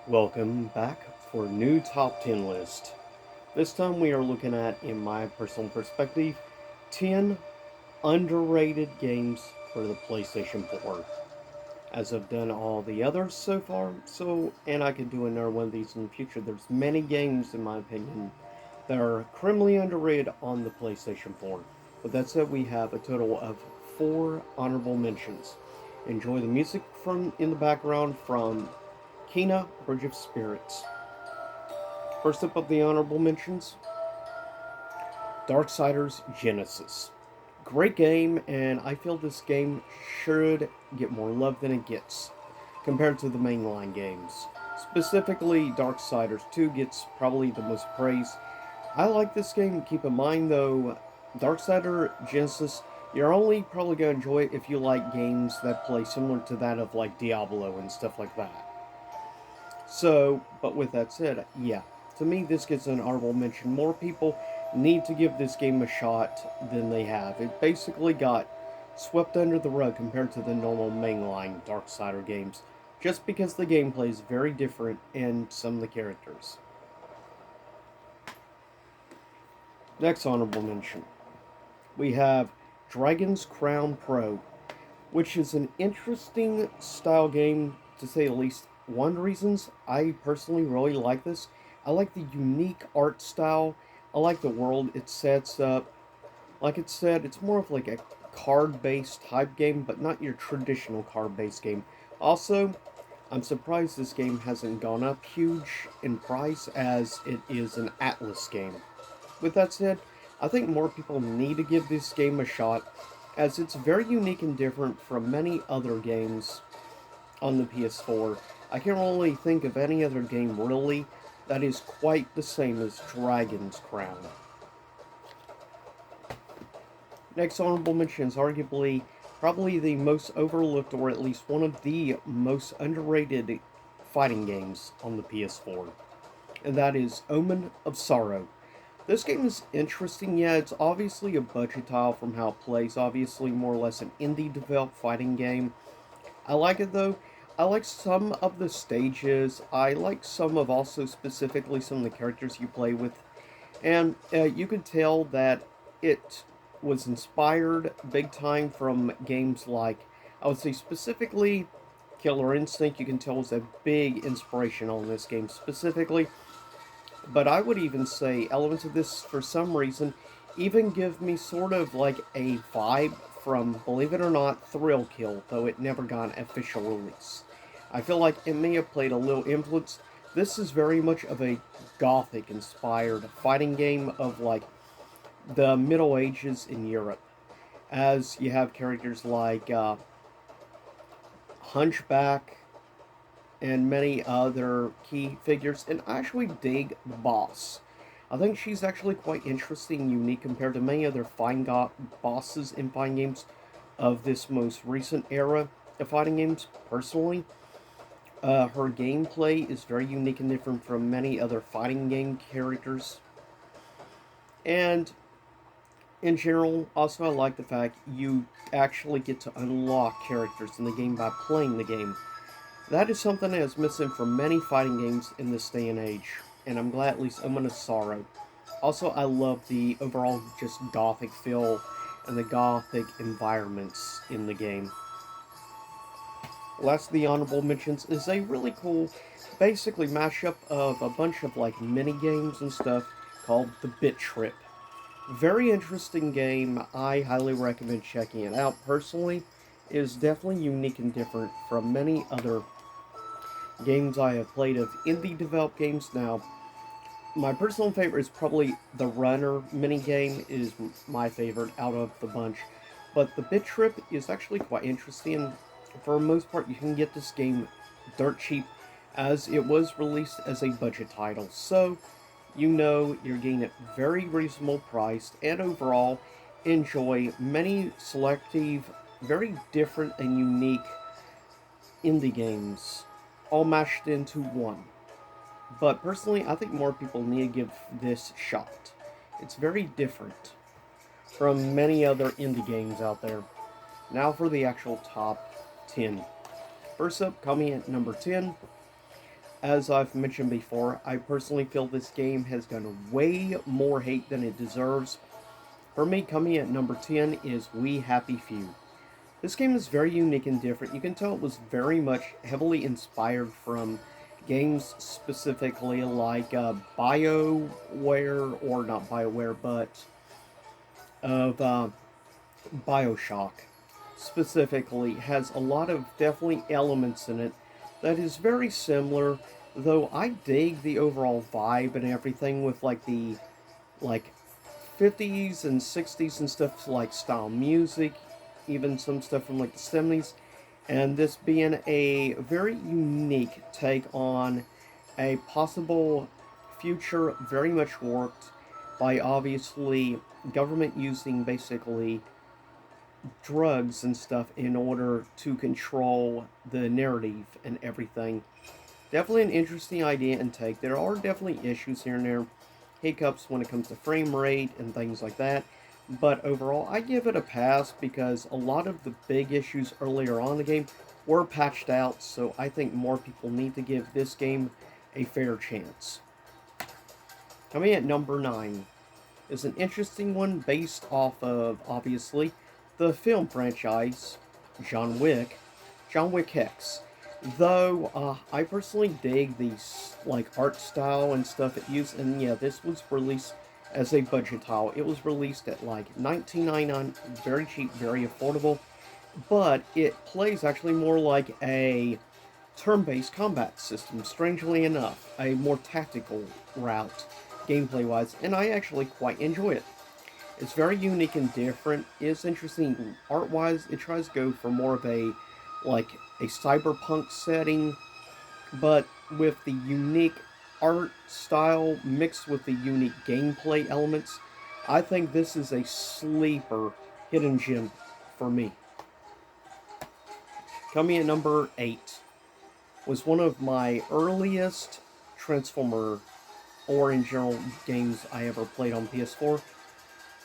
Welcome back for a new top 10 list. This time we are looking at, in my personal perspective, 10 underrated games for the PlayStation 4. As I've done all the others so far, and I could do another one of these in the future, there's many games, in my opinion, that are criminally underrated on the PlayStation 4. With that said, we have a total of 4 honorable mentions. Enjoy the music from in the background from Kena, Bridge of Spirits. First up of the honorable mentions, Darksiders Genesis. Great game, and I feel this game should get more love than it gets compared to the mainline games. Specifically, Darksiders 2 gets probably the most praise. I like this game. Keep in mind, though, Darksider Genesis, you're only probably going to enjoy it if you like games that play similar to that of like Diablo and stuff like that. So, but with that said, yeah, to me this gets an honorable mention. More people need to give this game a shot than they have. It basically got swept under the rug compared to the normal mainline Darksider games, just because the gameplay is very different and some of the characters. Next honorable mention, we have Dragon's Crown Pro, which is an interesting style game to say the least. One of the reasons I personally really like this, I like the unique art style. I like the world it sets up. Like it said, it's more of like a card-based type game, but not your traditional card-based game. Also, I'm surprised this game hasn't gone up huge in price as it is an Atlas game. With that said, I think more people need to give this game a shot as it's very unique and different from many other games on the PS4. I can't really think of any other game really that is quite the same as Dragon's Crown. Next honorable mention is arguably probably the most overlooked, or at least one of the most underrated fighting games on the PS4, and that is Omen of Sorrow. This game is interesting. Yeah, it's obviously a budget tile from how it plays, obviously more or less an indie developed fighting game. I like it though. I like some of the stages. I like some of also specifically some of the characters you play with. And you could tell that it was inspired big time from games like, I would say specifically Killer Instinct. You can tell was a big inspiration on this game specifically. But I would even say elements of this, for some reason, even give me sort of like a vibe from, believe it or not, Thrill Kill, though it never got an official release. I feel like it may have played a little influence. This is very much of a Gothic-inspired fighting game of like the Middle Ages in Europe, as you have characters like Hunchback and many other key figures, and I actually dig the boss. I think she's actually quite interesting and unique compared to many other bosses in fighting games of this most recent era of fighting games, personally. Her gameplay is very unique and different from many other fighting game characters. And in general, also I like the fact you actually get to unlock characters in the game by playing the game. That is something that is missing from many fighting games in this day and age, and I'm glad at least Omen of Sorrow. Also, I love the overall just gothic feel and the gothic environments in the game. Last of the honorable mentions is a really cool, basically mashup of a bunch of like mini games and stuff called the Bit Trip. Very interesting game. I highly recommend checking it out. Personally, it is definitely unique and different from many other games I have played of indie developed games. Now, my personal favorite is probably the Runner minigame is my favorite out of the bunch. But the Bit Trip is actually quite interesting. For the most part, you can get this game dirt cheap as it was released as a budget title. So, you know you're getting it very reasonable priced, and overall enjoy many selective, very different and unique indie games all mashed into one. But personally, I think more people need to give this shot. It's very different from many other indie games out there. Now for the actual top 10. First up, coming at number 10, As I've mentioned before, I personally feel this game has gotten way more hate than it deserves. For me, coming at number 10 is We Happy Few. This game is very unique and different. You can tell it was very much heavily inspired from games specifically like BioWare, or not BioWare, but of Bioshock. Specifically, has a lot of definitely elements in it that is very similar, though I dig the overall vibe and everything with like the like 50s and 60s and stuff like style music, even some stuff from like the 70s, and this being a very unique take on a possible future very much warped by obviously government using basically drugs and stuff in order to control the narrative and everything. Definitely an interesting idea and take. There are definitely issues here and there, hiccups when it comes to frame rate and things like that. But overall, I give it a pass because a lot of the big issues earlier on in the game were patched out, so I think more people need to give this game a fair chance. Coming at number 9 is an interesting one based off of, obviously, the film franchise, John Wick, John Wick Hex. Though, I personally dig the, like, art style and stuff it used, and yeah, this was released as a budget title. It was released at, like, $19.99, very cheap, very affordable, but it plays actually more like a turn-based combat system, strangely enough, a more tactical route, gameplay-wise, and I actually quite enjoy it. It's very unique and different. It's interesting art-wise. It tries to go for more of a, like, a cyberpunk setting, but with the unique art style mixed with the unique gameplay elements. I think this is a sleeper hidden gem for me. Coming at number 8 was one of my earliest Transformer, or in general, games I ever played on PS4.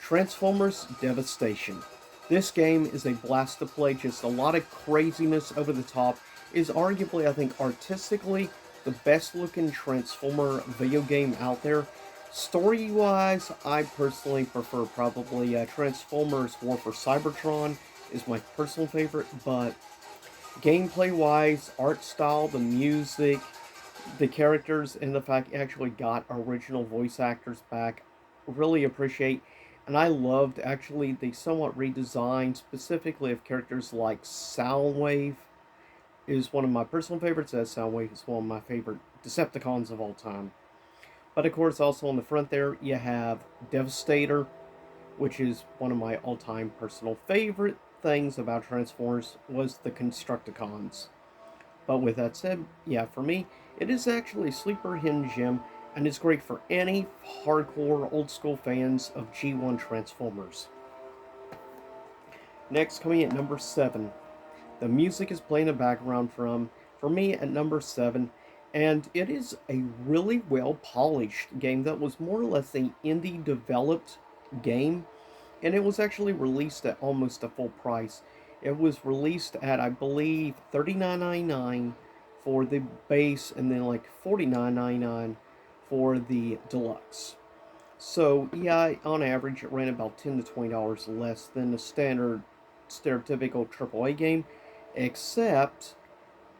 Transformers Devastation. This game is a blast to play, just a lot of craziness over the top. Is arguably, I think, artistically, the best looking Transformer video game out there. Story-wise, I personally prefer probably Transformers War for Cybertron is my personal favorite, but gameplay-wise, art style, the music, the characters, and the fact it actually got original voice actors back, really appreciate. And I loved actually the somewhat redesigned, specifically of characters like Soundwave is one of my personal favorites, as Soundwave is one of my favorite Decepticons of all time. But of course, also on the front there, you have Devastator, which is one of my all-time personal favorite things about Transformers was the Constructicons. But with that said, yeah, for me, it is actually a sleeper hidden gem, and it's great for any hardcore old school fans of G1 Transformers. Next, coming at number 7, the music is playing in the background from, for me, at number 7, and it is a really well polished game that was more or less a indie developed game, and it was actually released at almost a full price. It was released at, I believe, $39.99 for the base, and then like $49.99 for the deluxe. So yeah, on average, it ran about $10 to $20 less than the standard stereotypical AAA game, except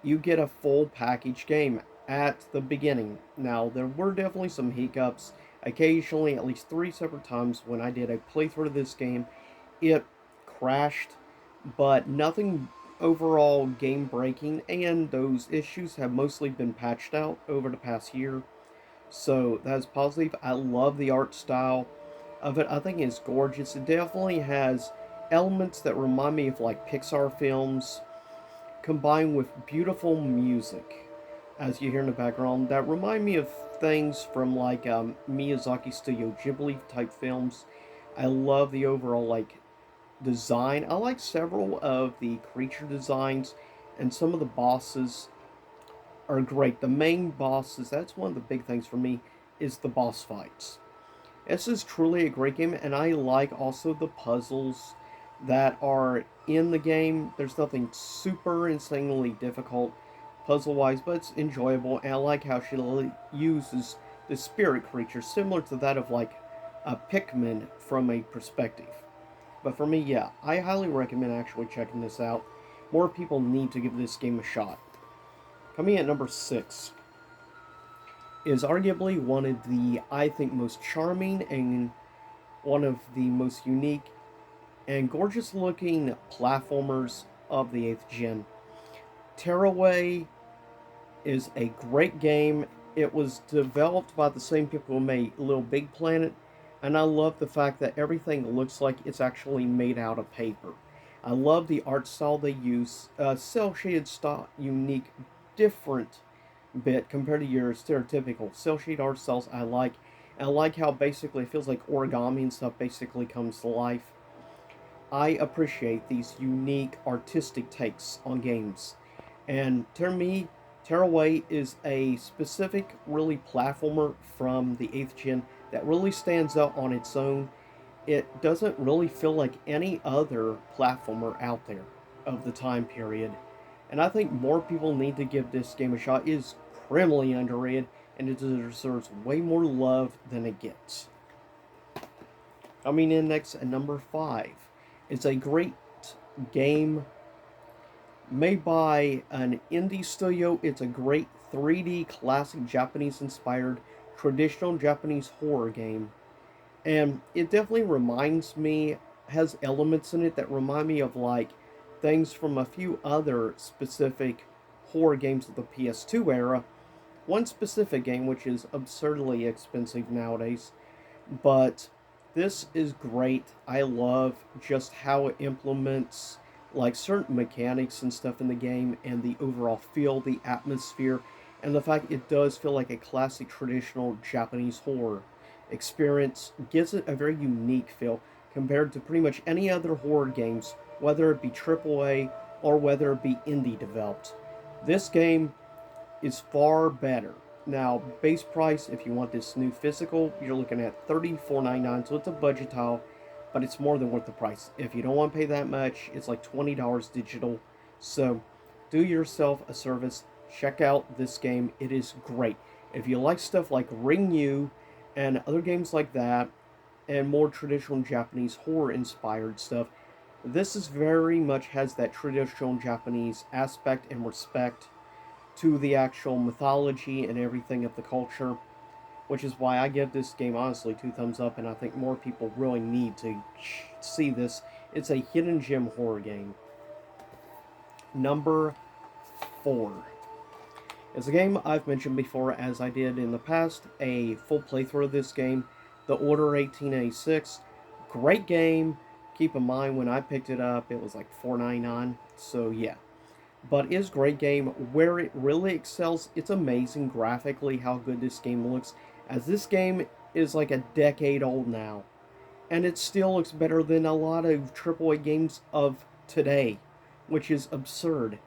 you get a full package game at the beginning. Now, there were definitely some hiccups. Occasionally, at least 3 separate times when I did a playthrough of this game, it crashed, but nothing overall game breaking, and those issues have mostly been patched out over the past year. So that's positive. I love the art style of it. I think it's gorgeous. It definitely has elements that remind me of like Pixar films combined with beautiful music, as you hear in the background, that remind me of things from like Miyazaki Studio Ghibli type films. I love the overall like design. I like several of the creature designs, and some of the bosses are great. The main bosses, that's one of the big things for me, is the boss fights. This is truly a great game, and I like also the puzzles that are in the game. There's nothing super insanely difficult, puzzle-wise, but it's enjoyable, and I like how she uses the spirit creature, similar to that of like a Pikmin from a perspective. But for me, yeah, I highly recommend actually checking this out. More people need to give this game a shot. Coming at number 6 is arguably one of the, I think, most charming and one of the most unique and gorgeous looking platformers of the 8th gen. Tearaway is a great game. It was developed by the same people who made Little Big Planet, and I love the fact that everything looks like it's actually made out of paper. I love the art style they use, cel shaded style, unique, different bit compared to your stereotypical cel shade art styles. I like. I like how basically it feels like origami and stuff basically comes to life. I appreciate these unique artistic takes on games. And to me, Tearaway is a specific, really platformer from the 8th gen that really stands out on its own. It doesn't really feel like any other platformer out there of the time period. And I think more people need to give this game a shot. It is criminally underrated, and it deserves way more love than it gets. Coming in next at number 5. It's a great game made by an indie studio. It's a great 3D classic Japanese inspired traditional Japanese horror game. And it definitely reminds me, has elements in it that remind me of like things from a few other specific horror games of the PS2 era. One specific game which is absurdly expensive nowadays, but this is great. I love just how it implements like certain mechanics and stuff in the game, and the overall feel, the atmosphere, and the fact it does feel like a classic traditional Japanese horror experience gives it a very unique feel compared to pretty much any other horror games, whether it be AAA or whether it be indie developed. This game is far better. Now, base price, if you want this new physical, you're looking at $34.99, so it's a budget tile, but it's more than worth the price. If you don't want to pay that much, it's like $20 digital. So, do yourself a service, check out this game. It is great. If you like stuff like Ring You and other games like that, and more traditional Japanese horror-inspired stuff, this is very much has that traditional Japanese aspect and respect to the actual mythology and everything of the culture, which is why I give this game honestly 2 thumbs up, and I think more people really need to see this. It's a hidden gem horror game. Number 4 is a game I've mentioned before, as I did in the past, a full playthrough of this game, The Order 1886. Great game. Keep in mind, when I picked it up, it was like $4.99, so yeah. But it is a great game. Where it really excels, it's amazing graphically how good this game looks, as this game is like a decade old now, and it still looks better than a lot of AAA games of today, which is absurd.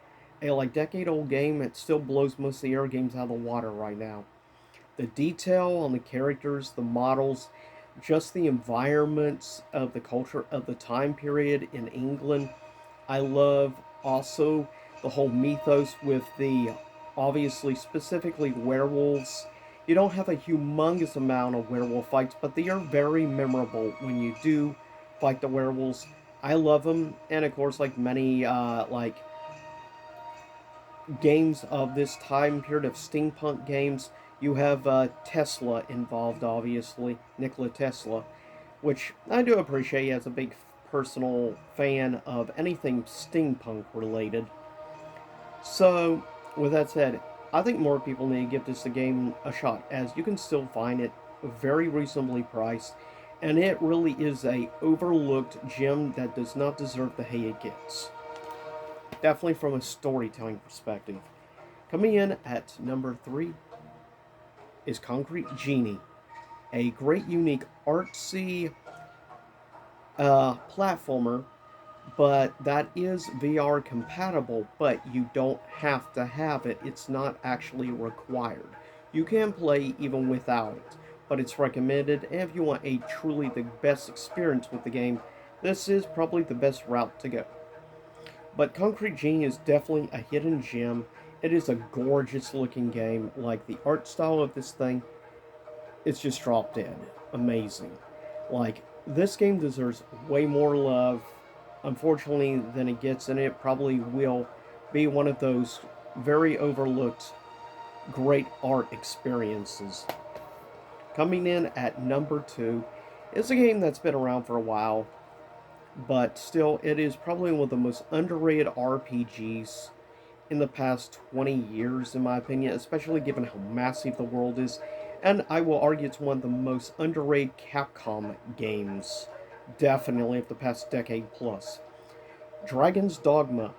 A like decade old game, it still blows most of the other games out of the water right now. The detail on the characters, the models, just the environments of the culture of the time period in England. I love also the whole mythos with the, obviously, specifically werewolves. You don't have a humongous amount of werewolf fights, but they are very memorable when you do fight the werewolves. I love them, and of course, like many like games of this time period of steampunk games, you have Tesla involved, obviously, Nikola Tesla, which I do appreciate as a big personal fan of anything steampunk related. So, with that said, I think more people need to give this game a shot, as you can still find it very reasonably priced, and it really is a overlooked gem that does not deserve the hate it gets. Definitely from a storytelling perspective. Coming in at number 3 is Concrete Genie, a great, unique, artsy platformer, but that is VR compatible, but you don't have to have it. It's not actually required. You can play even without it, but it's recommended, and if you want a truly the best experience with the game, this is probably the best route to go. But Concrete Genie is definitely a hidden gem. It is a gorgeous looking game. Like, the art style of this thing, it's just drop dead. Amazing. Like, this game deserves way more love, unfortunately, than it gets, and it probably will be one of those very overlooked great art experiences. Coming in at number 2 is a game that's been around for a while, but still, it is probably one of the most underrated RPGs in the past 20 years, in my opinion, especially given how massive the world is. And I will argue it's one of the most underrated Capcom games, definitely, of the past decade plus. Dragon's Dogma,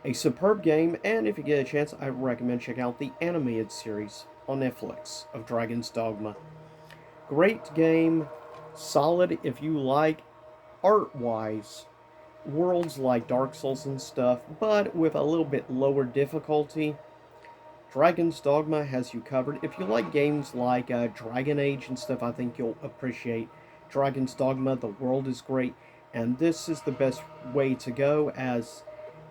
a superb game, and if you get a chance, I recommend checking out the animated series on Netflix of Dragon's Dogma. Great game, solid if you like art-wise worlds like Dark Souls and stuff, but with a little bit lower difficulty. Dragon's Dogma has you covered. If you like games like Dragon Age and stuff, I think you'll appreciate Dragon's Dogma. The world is great, and this is the best way to go, as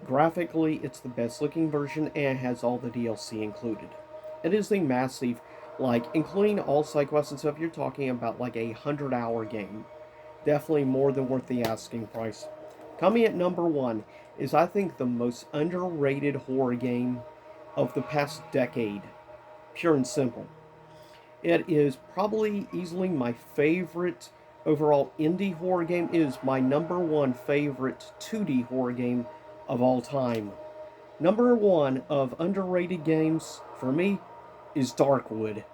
graphically it's the best looking version and has all the DLC included. It is a massive, like, including all side quests and stuff, you're talking about like a 100-hour game. Definitely more than worth the asking price. Coming at number 1 is, I think, the most underrated horror game of the past decade. Pure and simple. It is probably easily my favorite overall indie horror game. It is my number 1 favorite 2D horror game of all time. Number 1 of underrated games, for me, is Darkwood.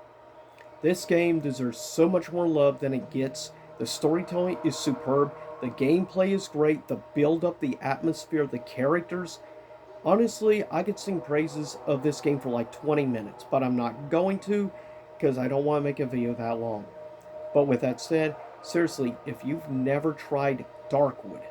This game deserves so much more love than it gets. The storytelling is superb. The gameplay is great. The build-up, the atmosphere, the characters. Honestly, I could sing praises of this game for like 20 minutes, but I'm not going to, because I don't want to make a video that long. But with that said, seriously, if you've never tried Darkwood,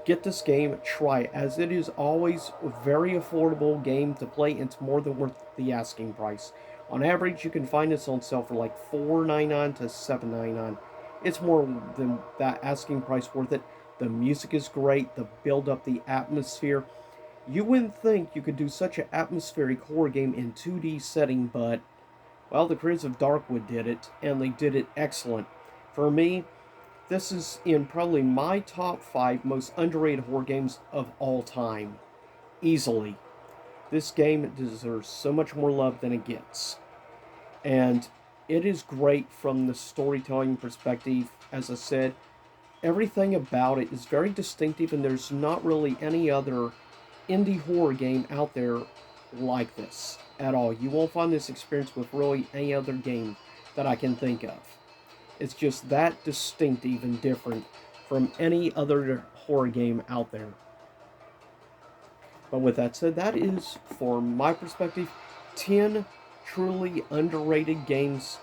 get this game, try it, as it is always a very affordable game to play, and it's more than worth the asking price. On average, you can find this on sale for like $4.99 to $7.99. It's more than that asking price worth it. The music is great, the build-up, the atmosphere. You wouldn't think you could do such an atmospheric horror game in 2D setting, but, well, the creators of Darkwood did it, and they did it excellent. For me, this is in probably my top 5 most underrated horror games of all time. Easily. This game deserves so much more love than it gets. And it is great from the storytelling perspective. As I said, everything about it is very distinctive, and there's not really any other indie horror game out there like this at all. You won't find this experience with really any other game that I can think of. It's just that distinctive and different from any other horror game out there. But with that said, that is, from my perspective, 10 truly underrated games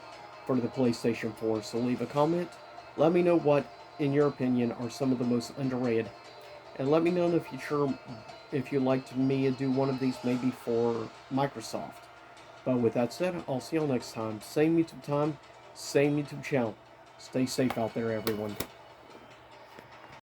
for the PlayStation 4. So leave a comment. Let me know what, in your opinion, are some of the most underrated. And let me know in the future if you'd like me to do one of these, maybe for Microsoft. But with that said, I'll see y'all next time. Same YouTube time, same YouTube channel. Stay safe out there, everyone.